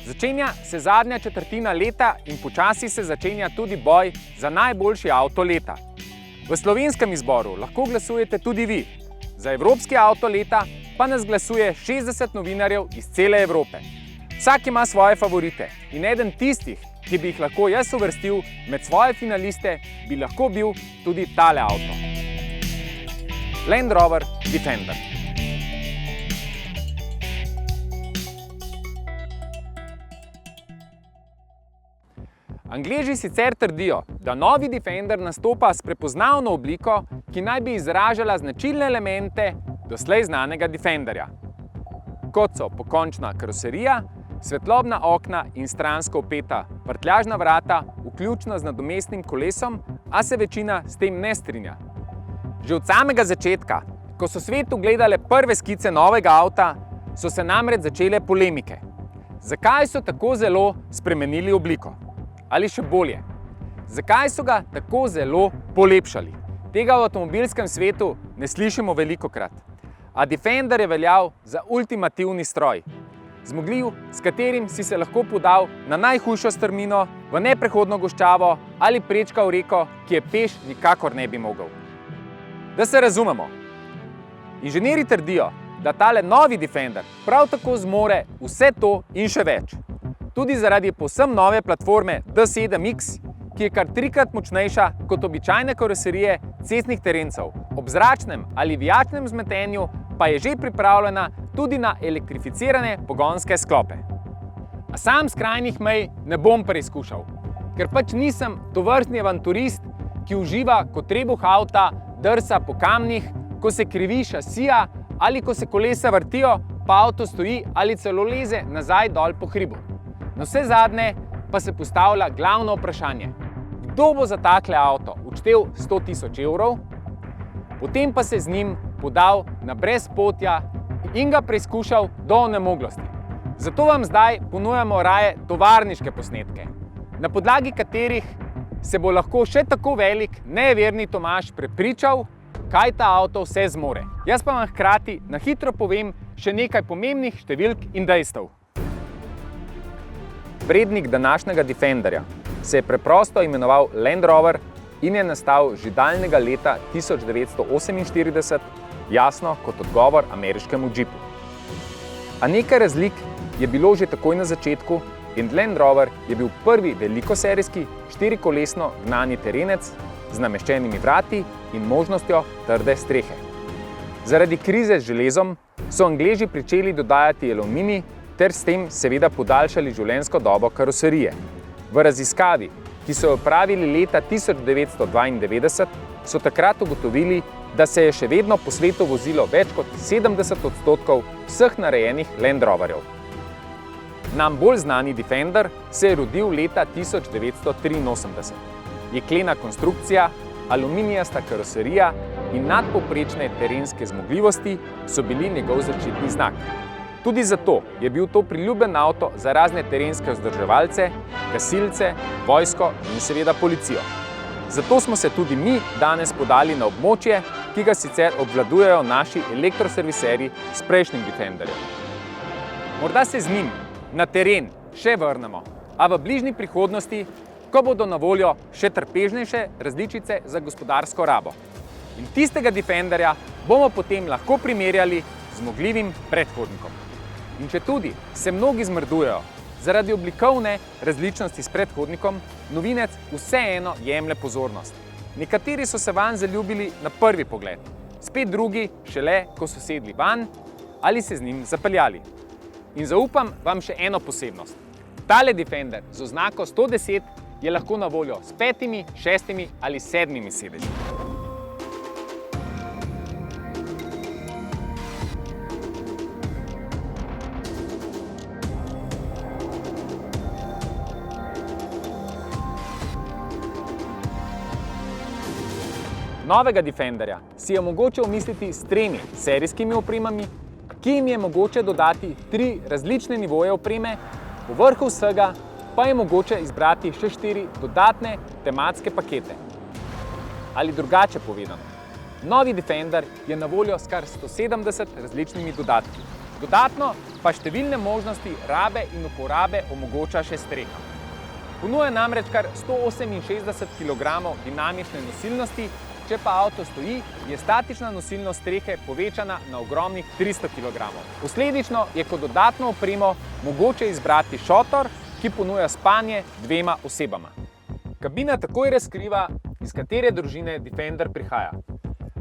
Začenja se zadnja četrtina leta in počasi se začenja tudi boj za najboljši avto leta. V slovenskem izboru lahko glasujete tudi vi. Za evropski avto leta pa nas glasuje 60 novinarjev iz cele Evrope. Vsak ima svoje favorite in eden tistih, ki bi jih lahko jaz uvrstil med svoje finaliste, bi lahko bil tudi tale avto. Land Rover Defender. Angleži sicer trdijo, da novi Defender nastopa s prepoznavno obliko, ki naj bi izražala značilne elemente doslej znanega Defenderja, kot so pokončna karoserija, svetlobna okna in stransko opeta prtljažna vrata, vključno z nadomestnim kolesom, a se večina s tem ne strinja. Že od samega začetka, ko so svetu gledale prve skice novega avta, so se namreč začele polemike. Zakaj so tako zelo spremenili obliko? Ali še bolje, zakaj so ga tako zelo polepšali? Tega v avtomobilskem svetu ne slišimo velikokrat. A Defender je veljal za ultimativni stroj. Zmogljiv, s katerim si se lahko podal na najhujšo strmino, v neprehodno goščavo ali prečkal reko, ki je peš nikakor ne bi mogel. Da se razumemo, inženirji trdijo, da tale novi Defender prav tako zmore vse to in še več. Tudi zaradi povsem nove platforme D7X, ki je kar 3-krat močnejša kot običajne karoserije cestnih terencev. Ob zračnem ali vijačnem vzmetenju pa je že pripravljena tudi na elektrificirane pogonske sklope. A sam skrajnih mej ne bom preizkušal, ker pač nisem tovrstni avanturist, ki uživa, ko trebuh avta drsa po kamnih, ko se krivi šasija ali ko se kolesa vrtijo, pa avto stoji ali celo leze nazaj dol po hribu. Na vse zadnje pa se postavlja glavno vprašanje. Kdo bo za takle avto odštel 100 000 evrov, potem pa se z njim podal na brezpotja in ga preizkušal do onemoglosti. Zato vam zdaj ponujamo raje tovarniške posnetke, na podlagi katerih se bo lahko še tako velik, neverni Tomaž prepričal, kaj ta avto vse zmore. Jaz pa vam hkrati na hitro povem še nekaj pomembnih številk in dejstev. Prednik današnjega Defenderja se je preprosto imenoval Land Rover in je nastal že daljnega leta 1948, jasno kot odgovor ameriškemu džipu. A nekaj razlik je bilo že takoj na začetku in Land Rover je bil prvi velikoserijski štirikolesno gnani terenec z nameščenimi vrati in možnostjo trde strehe. Zaradi krize z železom so Angleži pričeli dodajati aluminij ter s tem seveda podaljšali življenjsko dobo karoserije. V raziskavi, ki so jo opravili leta 1992, so takrat ugotovili, da se je še vedno po svetu vozilo več kot 70% vseh narejenih Land Roverjev. Nam bolj znani Defender se je rodil leta 1983. Jeklena konstrukcija, aluminijasta karoserija in nadpovprečne terenske zmogljivosti so bili njegov zaščitni znak. Tudi zato je bil to priljubljen avto za razne terenske vzdrževalce, gasilce, vojsko in seveda policijo. Zato smo se tudi mi danes podali na območje, ki ga sicer obvladujejo naši elektroserviserji s prejšnjim Defenderjem. Morda se z njim na teren še vrnemo, a v bližnji prihodnosti, ko bodo na voljo še trpežnejše različice za gospodarsko rabo. In tistega Defenderja bomo potem lahko primerjali z zmogljivim predhodnikom. In četudi se mnogi zmrdujejo zaradi oblikovne različnosti s predhodnikom, novinec vseeno jemlje pozornost. Nekateri so se vanj zaljubili na prvi pogled, spet drugi šele, ko so sedli vanj ali se z njim zapeljali. In zaupam vam še eno posebnost. Tale Defender z oznako 110 je lahko na voljo s 5, 6 ali 7 sedeži. Novega Defenderja si je mogoče omisliti s 3 serijskimi opremami, ki jim je mogoče dodati 3 različne nivoje opreme, povrhu vsega pa je mogoče izbrati še 4 dodatne tematske pakete. Ali drugače povedano, novi Defender je na voljo s kar 170 različnimi dodatki. Dodatno pa številne možnosti rabe in uporabe omogoča še streha. Ponuja namreč kar 168 kg dinamične nosilnosti, če pa avto stoji, je statična nosilnost strehe povečana na ogromnih 300 kg. Posledično je kot dodatno opremo mogoče izbrati šotor, ki ponuja spanje dvema osebama. Kabina takoj razkriva, iz katere družine Defender prihaja.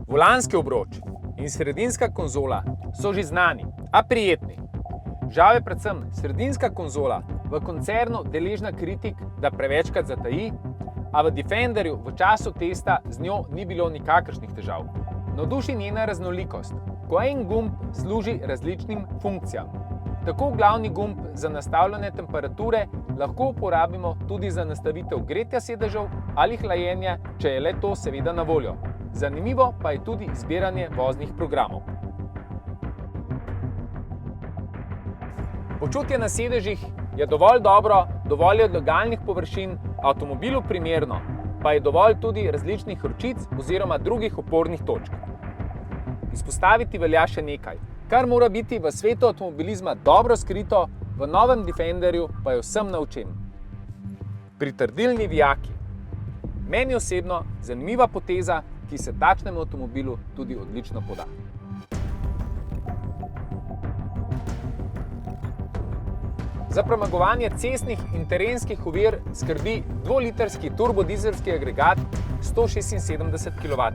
Volanski obroč in sredinska konzola so že znani, a prijetni. Žal je predvsem sredinska konzola v koncernu deležna kritik, da prevečkrat zataji, a v Defenderju v času testa z njo ni bilo nikakršnih težav. Navduši njena raznolikost, ko en gumb služi različnim funkcijam. Tako glavni gumb za nastavljanje temperature lahko uporabimo tudi za nastavitev gretja sedežev ali hlajenja, če je le to seveda na voljo. Zanimivo pa je tudi izbiranje voznih programov. Počutje na sedežih je dovolj dobro, dovolj je odlagalnih površin, avtomobilu primerno, pa je dovolj tudi različnih ročic oziroma drugih opornih točk. Izpostaviti velja še nekaj, kar mora biti v svetu avtomobilizma dobro skrito, v novem Defenderju pa je vsem naučen. Pritrdilni vijaki. Meni osebno zanimiva poteza, ki se takšnemu avtomobilu tudi odlično poda. Za premagovanje cestnih in terenskih ovir skrbi 2-litrski turbodizelski agregat 176 kW.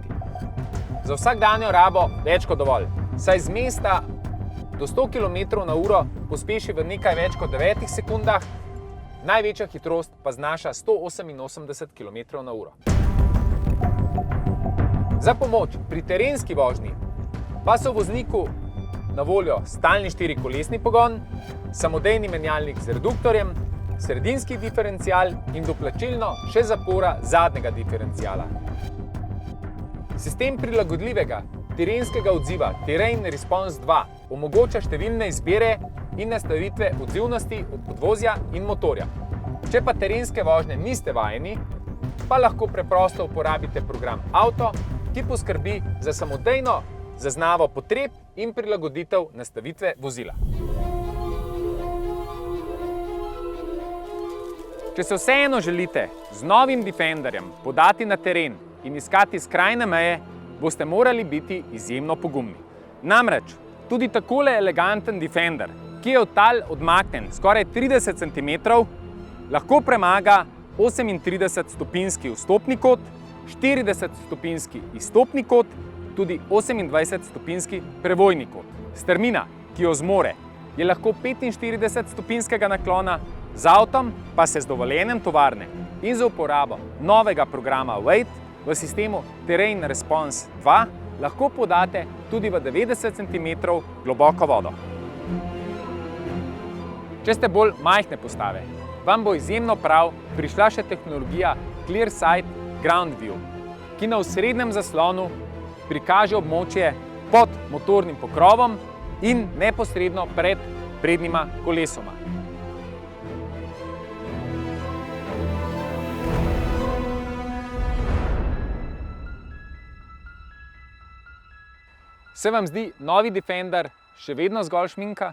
Za vsakdanjo rabo več kot dovolj, saj z mesta do 100 km/h pospeši v nekaj več kot 9 sekundah, največja hitrost pa znaša 188 km/h. Za pomoč pri terenski vožnji pa so vozniku na voljo stalni 4-kolesni pogon, samodejni menjalnik z reduktorjem, sredinski diferencial in doplačilno še zapora zadnjega diferenciala. Sistem prilagodljivega terenskega odziva Terrain Response 2 omogoča številne izbire in nastavitve odzivnosti od podvozja in motorja. Če pa terenske vožnje niste vajeni, pa lahko preprosto uporabite program Auto, ki poskrbi za samodejno zaznavo potreb in prilagoditev nastavitve vozila. Če se vseeno želite z novim Defenderjem podati na teren in iskati skrajne meje, boste morali biti izjemno pogumni. Namreč, tudi takole eleganten Defender, ki je od tal odmaknen skoraj 30 cm, lahko premaga 38-stopinjski vstopni kot, 40-stopinjski izstopni kot, tudi 28-stopinjski prevojni kot. Strmina, ki jo zmore, je lahko 45-stopinjskega naklona, z avtom pa se z dovoljenjem tovarne in z uporabo novega programa Wait v sistemu Terrain Response 2 lahko podate tudi v 90 cm globoko vodo. Če ste bolj majhne postave, vam bo izjemno prav prišla še tehnologija ClearSight Ground View, ki na osrednjem zaslonu prikaže območje pod motornim pokrovom in neposredno pred prednjima kolesoma. Se vam zdi novi Defender še vedno zgolj šminka?